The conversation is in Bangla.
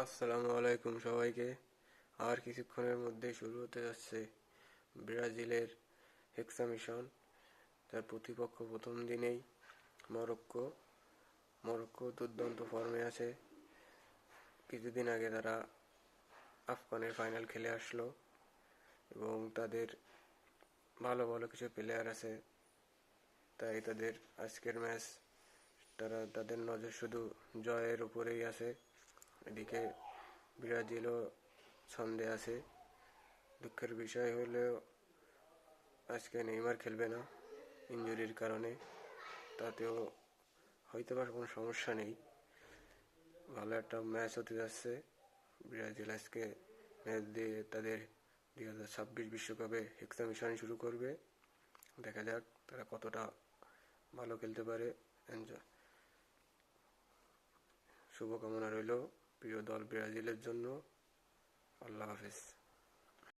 আসসালামু আলাইকুম সবাইকে। আর কিছুক্ষণের মধ্যেই শুরু হতে যাচ্ছে ব্রাজিলের হেক্সা মিশন। তার প্রতিপক্ষ প্রথম দিনেই মরক্কো। মরক্কো দুর্দান্ত ফর্মে আছে। কিছুদিন আগে তারা আফগানের ফাইনাল খেলে আসলো এবং তাদের ভালো ভালো কিছু প্লেয়ার আছে, তাই তাদের আজকের ম্যাচ তাদের নজর শুধু জয়ের উপরেই আছে। এদিকে ব্রাজিলও ছন্দে আছে। দুঃখের বিষয় হলেও আজকে নেইমার খেলবে না ইনজুরির কারণে। তাতেও হয়তো বা কোনো সমস্যা নেই, ভালো একটা ম্যাচ হতে যাচ্ছে। ব্রাজিল আজকে ম্যাচ দিয়ে তাদের 2026 বিশ্বকাপে হেক্সা মিশন শুরু করবে। দেখা যাক তারা কতটা ভালো খেলতে পারে। এনজয়, শুভকামনা রইল প্রিয় দল ব্রাজিলের জন্য। আল্লাহ হাফেজ।